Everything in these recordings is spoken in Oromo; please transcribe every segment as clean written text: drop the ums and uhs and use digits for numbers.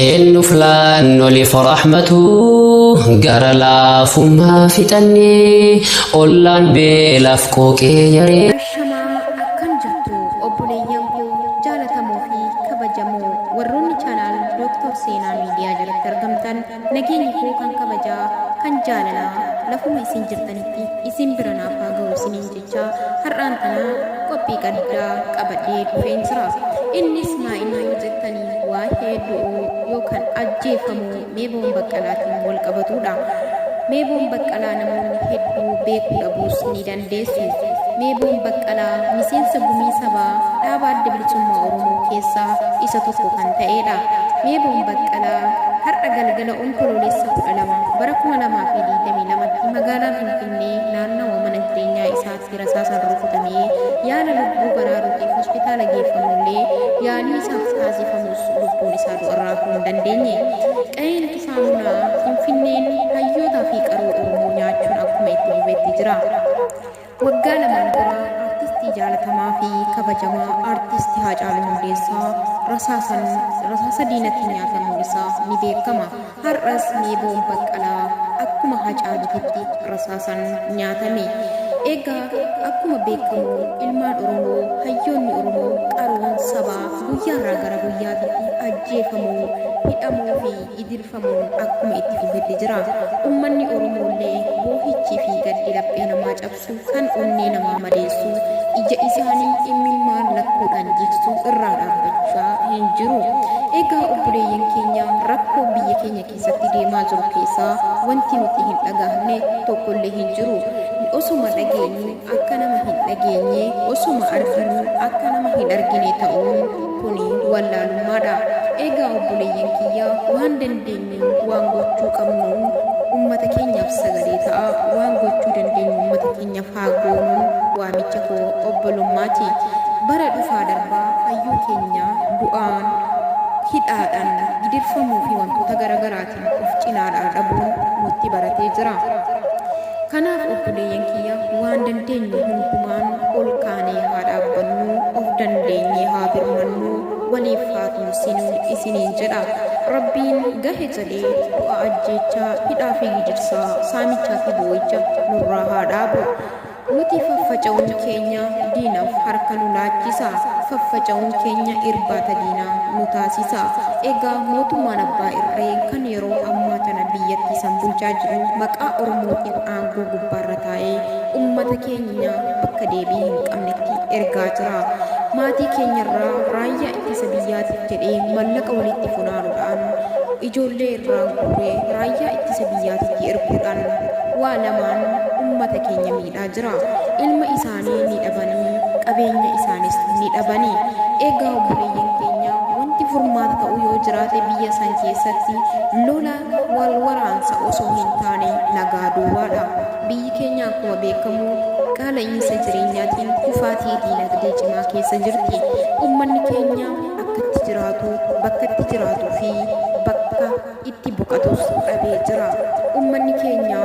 إنه فلان لفرحمته قرى لا فما فتني أولان بلافكوك يري Ashama akkan jirtu obboleeyyan koo jaalatamoo fi kabajamoo warroonni chaanaal Dooktor Seenaa Miidiyaa jalatti argamtan nageenyi koo kan kabajaa kan jaalalaa lafuma isin jirtanitti isin bira naaf haa ga'u isiniin jecha har'aan tana qophii gaddaa qabadhee dhufeen jira. Innis maa'inaa yoo jettanii waa hedduu yookaan ajjeefamuu Meeboon Baqqalaatiin wal qabatudha. Meeboon Baqqalaa namoonni hedduu beekuu dhabuus ni dandeessu. Meeboon Baqqalaa miseensa gumii sabaa dhaaba adda bilisummaa Oromoo keessaa isa tokko kan ta'edha. Meeboon Baqqalaa har'a galgala onkoloolessa 12 bara 2022 magaalaa Finfinnee naannawa mana jireenyaa isaatti rasaasaan rukutamee yaala lubbuu baraaruutiif hospitaala geeffamullee yaalii isaaf taasifamus lubbuun isaa du'arraa hafuu hin dandeenye. Qa'een Tufaamunaa Finfinneen hayyootaa fi qaroo Oromoo nyaachuun akkuma itti fufetti jira. Waggaa lamaan dura artistii jaalatamaa fi kabajamaa artistii Haacaaluu Hundeessaa rasaasa diinatti nyaatamuun isaa ni beekama. Har'as Meeboon Baqqalaa akkuma Haacaaluutti rasaasaan nyaatame. Egaa akkuma beekamu ilmaan Oromoo hayyoonni Oromoo qaroon sabaa guyyaarraa gara guyyaatti ajjeefamuu hidhamuu fi idirfamuun akkuma itti fufetti jira. Uummanni Oromooillee boohichii fi gaddi laphee namaa cabsu kan onnee namaa madeessu ija isaanii imimmaan lakkuudhaan jigsu irraa dhaabbachaa hin jiru. Egaa obboleeyyan keenya rakkoo biyya keenya keessatti deemaa jiru keessaa wanti nuti hin dhagahamne tokkollee hin jiru. Osuma dhageenyu akka nama hin dhageenye, osuma arginu akka nama hin argine ta'uun kuni wallaalummaadha. Egaa obboleeyyan kiyya waan dandeenyu waan gochuu qabnuun ummata keenyaaf sagalee ta'a. Waan gochuu dandeenyu ummata keenyaaf haa goonuun waamicha koo obbolummaati. Bara dhufaa darbaa hayyuu keenya du'aan hidhaadhaan gidirfamuu fi wantoota garaagaraatiin of cinaadhaa dhabuun nutti baratee jira. Kanaaf obboleeyyan kiyya waan dandeenyu hundumaan ol kaanee haa dhaabbannu, of dandeenyee haa birmannu, waliif haa tumsinu isiniin jedha. Rabbiin gahe jedhee du'a ajjeechaa hidhaa fi gidirsaa saamichaa fi boo'icha nurraa haa dhaabu. Nuti faffaca'uun keenya diinaaf harka nu laachisa. Faffaca'uun keenya irbaata diinaa nu taasisa. Egaa mootummaan abbaa irree kan yeroo ammaa tana biyyatti san bulchaa jiru maqaa Oromootiin aangoo gubbaarra taa'ee ummata keenya bakka deebii hin qabnetti ergaa jira. Maatii keenyarraa raayyaa ittisa biyyaatiif jedhee mallaqa walitti funaanuudhaan ijoollee irraa guuree raayyaa ittisa biyyaatitti erguudhaan waa lamaan ummata keenya miidhaa jira. Ilma isaanii ni dhabanii, qabeenya isaanis ni dhabanii. Egaa obboleeyyan keenya wanti furmaata ta'u yoo jiraate biyya san keessatti lola wal waraansa osoo hin taane nagaa duwwaadha. Biyyi keenya akkuma beekamu qaala'insa jireenyaatiin kufaatii diinagdee cimaa keessa jirti. Uummanni keenya akkatti jiraatu, bakka itti jiraatuu fi bakka itti boqotus dhabee jira. Uummanni keenya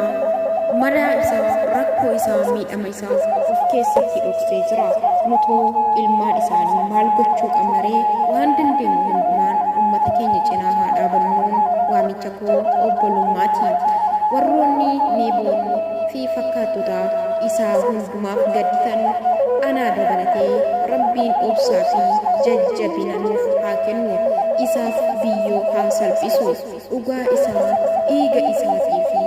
maraa isaa, rakkoo isaa, miidhama isaa of keessatti dhoksee jira. Nutoo ilmaan isaanii maal gochuu qabna ree? Waan dandeenyu hundumaan uummata keenya cinaa haa dhaabannuun waamicha koo obbolummaati. Warroonni Meeboon fi fakkaattota isaa hundumaaf gadditan anaa dabalatee Rabbiin obsaa fi jajjabina nuuf haa kennu. Isaaf biyyoo haa salphisu. Dhugaa isaa, dhiiga isaatii fi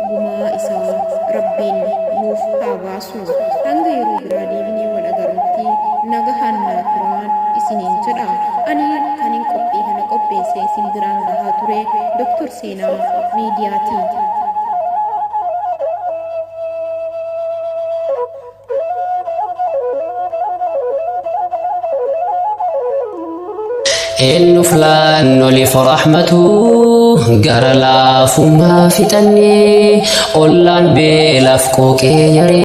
gumaa isaa Rabbiin nuuf haa baasu. Hanga yeroo biraa deebinee wal agarrutti nagahaan naa turaan isiniin jedha. Ani kanin qophii kana qopheessee isin biraan gahaa ture Dooktor Seenaa Miidiyaati. إنه فلان لفرحمته قرى لا فما فتني أولان بلافكوك يري